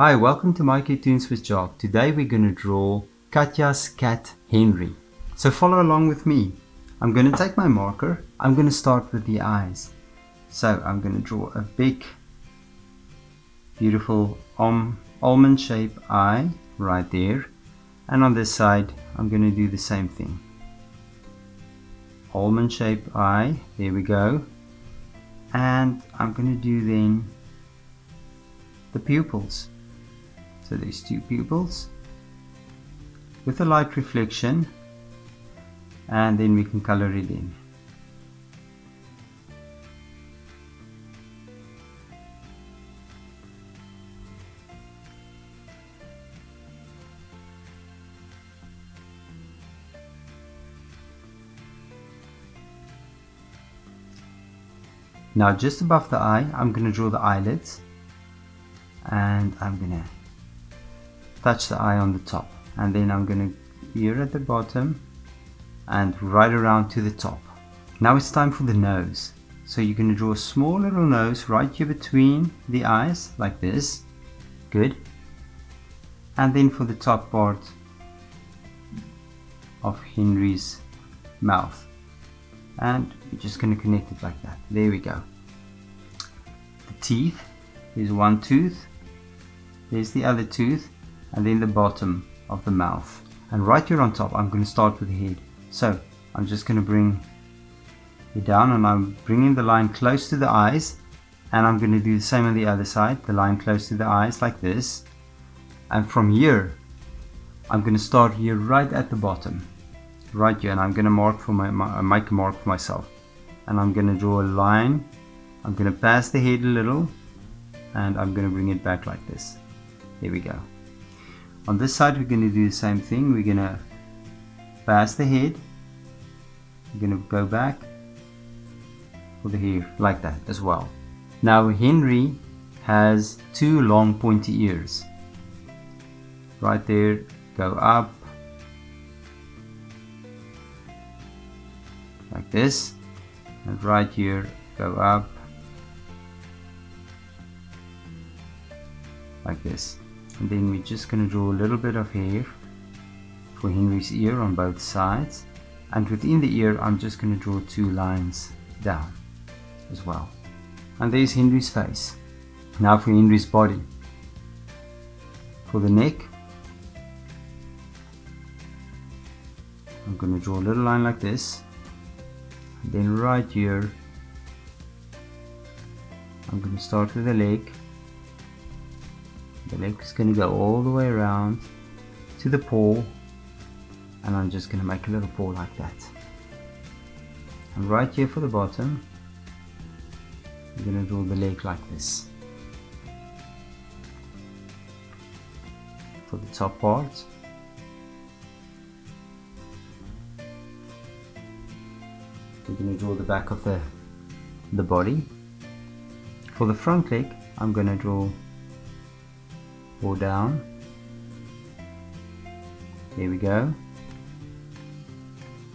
Hi, welcome to My Toons with Jock. Today we're going to draw Katja's cat Henry. So follow along with me. I'm going to take my marker. I'm going to start with the eyes. So I'm going to draw a big, beautiful almond shaped eye right there. And on this side I'm going to do the same thing. Almond shaped eye, there we go. And I'm going to do then the pupils. So there's two pupils with a light reflection, and then we can color it in. Now just above the eye I'm going to draw the eyelids, and I'm going to touch the eye on the top, and then I'm going to here at the bottom and right around to the top. Now it's time for the nose. So you're going to draw a small little nose right here between the eyes like this. Good. And then for the top part of Henry's mouth, and we're just going to connect it like that. There we go. The teeth, there's one tooth, there's the other tooth, and then the bottom of the mouth. And right here on top I'm going to start with the head. So I'm just going to bring it down, and I'm bringing the line close to the eyes, and I'm going to do the same on the other side, the line close to the eyes like this. And from here I'm going to start here right at the bottom, right here, and I'm going to mark for make a mark for myself, and I'm going to draw a line. I'm going to pass the head a little, and I'm going to bring it back like this. There we go. On this side we're going to do the same thing. We're going to pass the head, we're going to go back for the hair like that as well. Now Henry has two long pointy ears. Right there, go up like this, and right here go up like this. And then we're just going to draw a little bit of hair for Henry's ear on both sides, and within the ear I'm just going to draw two lines down as well. And there's Henry's face. Now for Henry's body. For the neck I'm going to draw a little line like this, and then right here I'm going to start with the leg. The leg is going to go all the way around to the paw, and I'm just going to make a little paw like that. And right here for the bottom I'm going to draw the leg like this. For the top part we're going to draw the back of the body. For the front leg I'm going to draw paw down. There we go.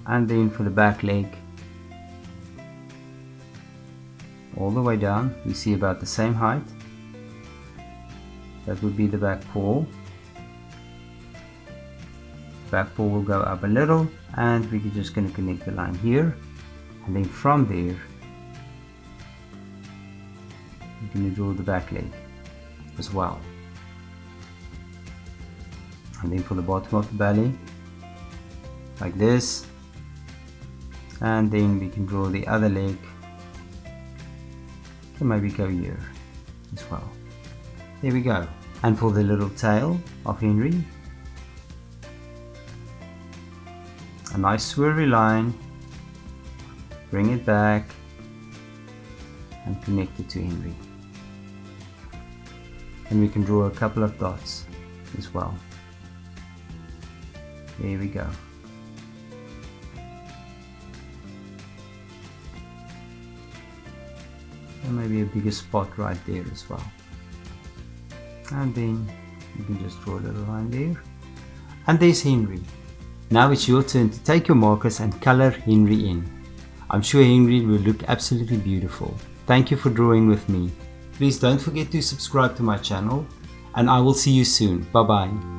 And then for the back leg, all the way down, we see about the same height. That would be the back paw. Back paw will go up a little, and we're just going to connect the line here, and then from there we're going to draw the back leg as well. And then for the bottom of the belly like this, and then we can draw the other leg, and maybe go here as well. There we go. And for the little tail of Henry, a nice swirly line, bring it back and connect it to Henry, and we can draw a couple of dots as well. There we go. And maybe a bigger spot right there as well. And then you can just draw a little line there. And there's Henry. Now it's your turn to take your markers and color Henry in. I'm sure Henry will look absolutely beautiful. Thank you for drawing with me. Please don't forget to subscribe to my channel and I will see you soon. Bye bye.